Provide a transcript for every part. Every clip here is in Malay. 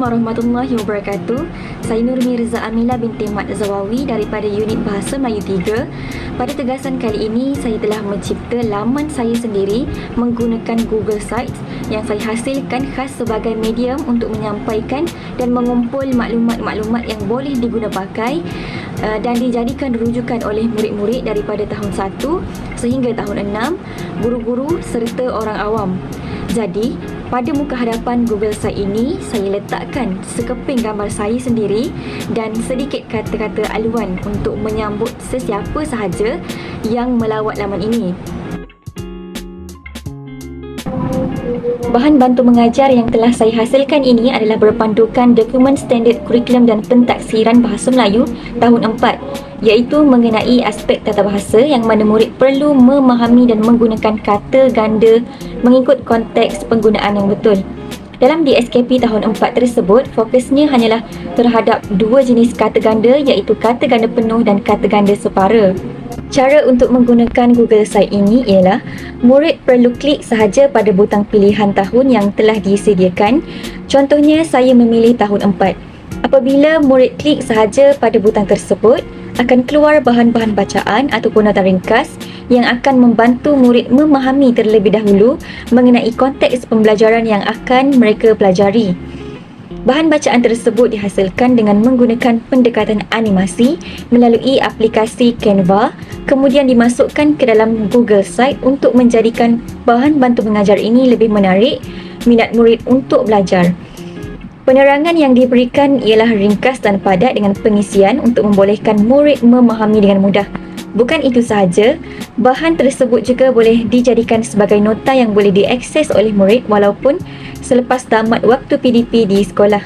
warahmatullahi wabarakatuh. Saya Nur Mirza Amila binti Mat Zawawi daripada Unit Bahasa Melayu 3. Pada tegasan kali ini, saya telah mencipta laman saya sendiri menggunakan Google Sites yang saya hasilkan khas sebagai medium untuk menyampaikan dan mengumpul maklumat-maklumat yang boleh diguna pakai dan dijadikan rujukan oleh murid-murid daripada tahun 1 sehingga tahun 6, guru-guru serta orang awam. Jadi, pada muka hadapan Google Site ini, saya letakkan sekeping gambar saya sendiri dan sedikit kata-kata aluan untuk menyambut sesiapa sahaja yang melawat laman ini. Bahan bantu mengajar yang telah saya hasilkan ini adalah berpandukan Dokumen Standard Kurikulum dan Pentaksiran Bahasa Melayu tahun 4, iaitu mengenai aspek tata bahasa yang mana murid perlu memahami dan menggunakan kata ganda mengikut konteks penggunaan yang betul. Dalam DSKP tahun 4 tersebut, fokusnya hanyalah terhadap dua jenis kata ganda, iaitu kata ganda penuh dan kata ganda separa. Cara untuk menggunakan Google Site ini ialah murid perlu klik sahaja pada butang pilihan tahun yang telah disediakan. Contohnya, saya memilih tahun 4. Apabila murid klik sahaja pada butang tersebut, akan keluar bahan-bahan bacaan ataupun nota ringkas yang akan membantu murid memahami terlebih dahulu mengenai konteks pembelajaran yang akan mereka pelajari. Bahan bacaan tersebut dihasilkan dengan menggunakan pendekatan animasi melalui aplikasi Canva, kemudian dimasukkan ke dalam Google Site untuk menjadikan bahan bantu mengajar ini lebih menarik minat murid untuk belajar. Penerangan yang diberikan ialah ringkas dan padat dengan pengisian untuk membolehkan murid memahami dengan mudah. Bukan itu sahaja, bahan tersebut juga boleh dijadikan sebagai nota yang boleh diakses oleh murid walaupun selepas tamat waktu PDP di sekolah.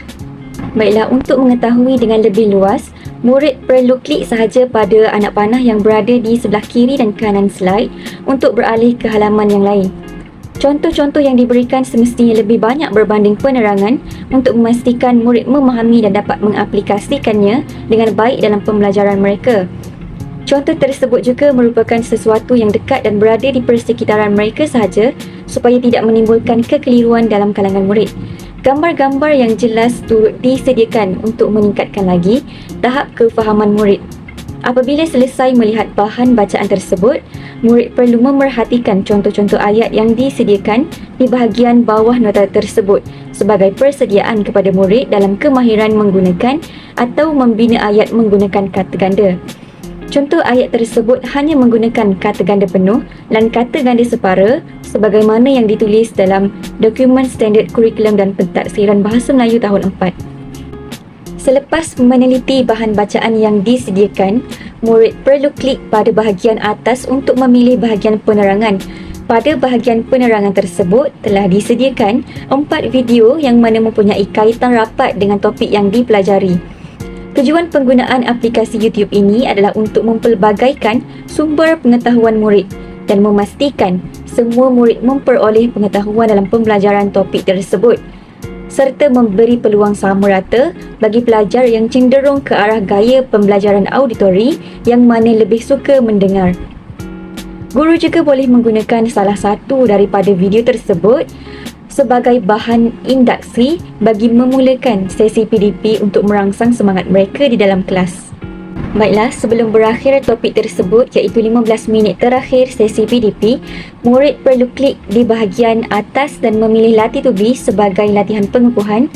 Baiklah, untuk mengetahui dengan lebih luas, murid perlu klik sahaja pada anak panah yang berada di sebelah kiri dan kanan slide untuk beralih ke halaman yang lain. Contoh-contoh yang diberikan semestinya lebih banyak berbanding penerangan untuk memastikan murid memahami dan dapat mengaplikasikannya dengan baik dalam pembelajaran mereka. Contoh tersebut juga merupakan sesuatu yang dekat dan berada di persekitaran mereka sahaja supaya tidak menimbulkan kekeliruan dalam kalangan murid. Gambar-gambar yang jelas turut disediakan untuk meningkatkan lagi tahap kefahaman murid. Apabila selesai melihat bahan bacaan tersebut, murid perlu memerhatikan contoh-contoh ayat yang disediakan di bahagian bawah nota tersebut sebagai persediaan kepada murid dalam kemahiran menggunakan atau membina ayat menggunakan kata ganda. Contoh ayat tersebut hanya menggunakan kata ganda penuh dan kata ganda separa sebagaimana yang ditulis dalam Dokumen Standard Kurikulum dan Pentaksiran Bahasa Melayu tahun 4. Selepas meneliti bahan bacaan yang disediakan, murid perlu klik pada bahagian atas untuk memilih bahagian penerangan. Pada bahagian penerangan tersebut telah disediakan 4 video yang mana mempunyai kaitan rapat dengan topik yang dipelajari. Tujuan penggunaan aplikasi YouTube ini adalah untuk mempelbagaikan sumber pengetahuan murid dan memastikan semua murid memperoleh pengetahuan dalam pembelajaran topik tersebut, serta memberi peluang sama rata bagi pelajar yang cenderung ke arah gaya pembelajaran auditori yang mana lebih suka mendengar. Guru juga boleh menggunakan salah satu daripada video tersebut sebagai bahan induksi bagi memulakan sesi PDP untuk merangsang semangat mereka di dalam kelas. Baiklah, sebelum berakhir topik tersebut iaitu 15 minit terakhir sesi PDP, murid perlu klik di bahagian atas dan memilih latih tubi sebagai latihan pengukuhan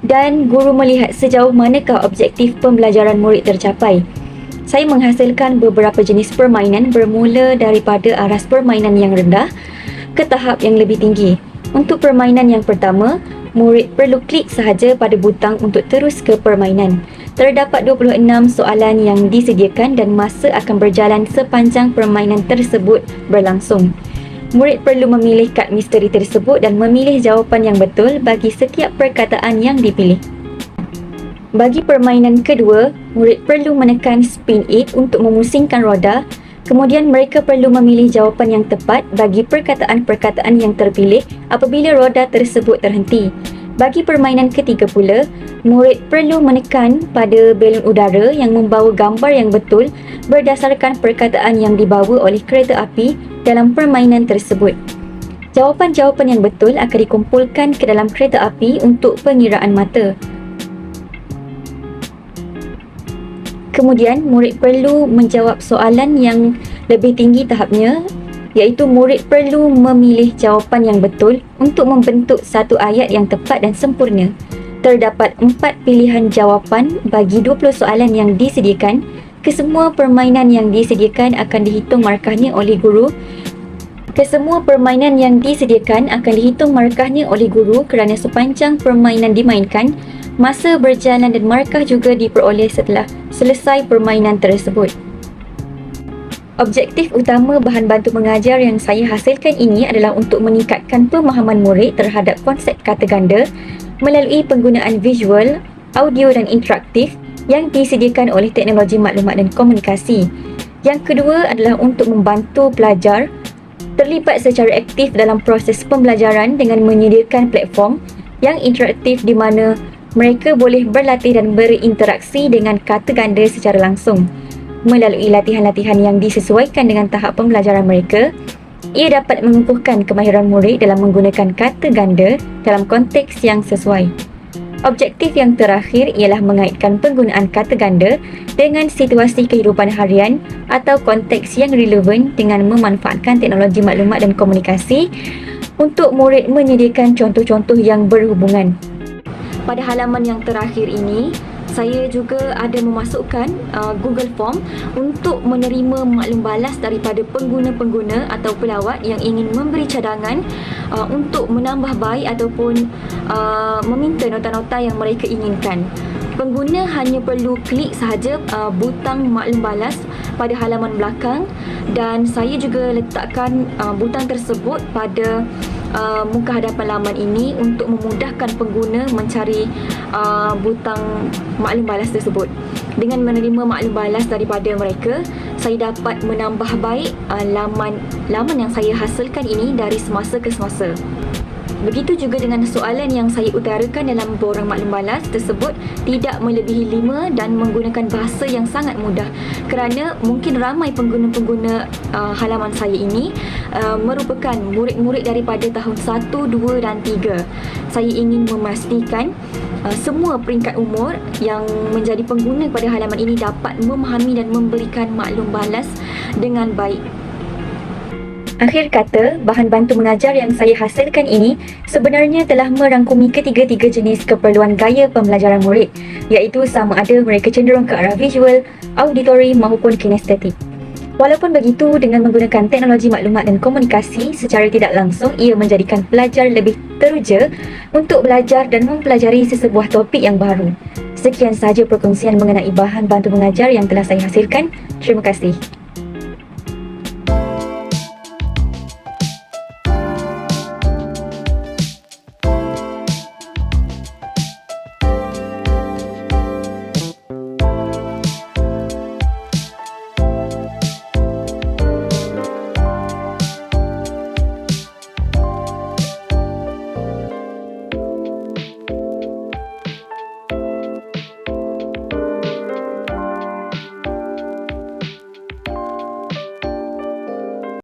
dan guru melihat sejauh manakah objektif pembelajaran murid tercapai. Saya menghasilkan beberapa jenis permainan bermula daripada aras permainan yang rendah ke tahap yang lebih tinggi. Untuk permainan yang pertama, murid perlu klik sahaja pada butang untuk terus ke permainan. Terdapat 26 soalan yang disediakan dan masa akan berjalan sepanjang permainan tersebut berlangsung. Murid perlu memilih kad misteri tersebut dan memilih jawapan yang betul bagi setiap perkataan yang dipilih. Bagi permainan kedua, murid perlu menekan spin it untuk memusingkan roda. Kemudian mereka perlu memilih jawapan yang tepat bagi perkataan-perkataan yang terpilih apabila roda tersebut terhenti. Bagi permainan ketiga pula, murid perlu menekan pada belon udara yang membawa gambar yang betul berdasarkan perkataan yang dibawa oleh kereta api dalam permainan tersebut. Jawapan-jawapan yang betul akan dikumpulkan ke dalam kereta api untuk pengiraan mata. Kemudian, murid perlu menjawab soalan yang lebih tinggi tahapnya, iaitu murid perlu memilih jawapan yang betul untuk membentuk satu ayat yang tepat dan sempurna. Terdapat 4 pilihan jawapan bagi 20 soalan yang disediakan. Kesemua permainan yang disediakan akan dihitung markahnya oleh guru. Kerana sepanjang permainan dimainkan, masa berjalan dan markah juga diperoleh setelah selesai permainan tersebut. Objektif utama bahan bantu mengajar yang saya hasilkan ini adalah untuk meningkatkan pemahaman murid terhadap konsep kata ganda melalui penggunaan visual, audio dan interaktif yang disediakan oleh teknologi maklumat dan komunikasi. Yang kedua adalah untuk membantu pelajar terlibat secara aktif dalam proses pembelajaran dengan menyediakan platform yang interaktif di mana mereka boleh berlatih dan berinteraksi dengan kata ganda secara langsung. Melalui latihan-latihan yang disesuaikan dengan tahap pembelajaran mereka, ia dapat mengukuhkan kemahiran murid dalam menggunakan kata ganda dalam konteks yang sesuai. Objektif yang terakhir ialah mengaitkan penggunaan kata ganda dengan situasi kehidupan harian atau konteks yang relevan dengan memanfaatkan teknologi maklumat dan komunikasi untuk murid menyediakan contoh-contoh yang berhubungan. Pada halaman yang terakhir ini, saya juga ada memasukkan Google Form untuk menerima maklum balas daripada pengguna-pengguna atau pelawat yang ingin memberi cadangan untuk menambah baik ataupun meminta nota-nota yang mereka inginkan. Pengguna hanya perlu klik sahaja butang maklum balas pada halaman belakang dan saya juga letakkan butang tersebut pada muka hadapan laman ini untuk memudahkan pengguna mencari butang maklum balas tersebut. Dengan menerima maklum balas daripada mereka, saya dapat menambah baik laman yang saya hasilkan ini dari semasa ke semasa. Begitu juga dengan soalan yang saya utarakan dalam borang maklum balas tersebut tidak melebihi 5 dan menggunakan bahasa yang sangat mudah kerana mungkin ramai pengguna-pengguna halaman saya ini merupakan murid-murid daripada tahun 1, 2 dan 3. Saya ingin memastikan semua peringkat umur yang menjadi pengguna pada halaman ini dapat memahami dan memberikan maklum balas dengan baik. Akhir kata, bahan bantu mengajar yang saya hasilkan ini sebenarnya telah merangkumi ketiga-tiga jenis keperluan gaya pembelajaran murid, iaitu sama ada mereka cenderung ke arah visual, auditory maupun kinestetik. Walaupun begitu, dengan menggunakan teknologi maklumat dan komunikasi secara tidak langsung, ia menjadikan pelajar lebih teruja untuk belajar dan mempelajari sesebuah topik yang baru. Sekian sahaja perkongsian mengenai bahan bantu mengajar yang telah saya hasilkan. Terima kasih.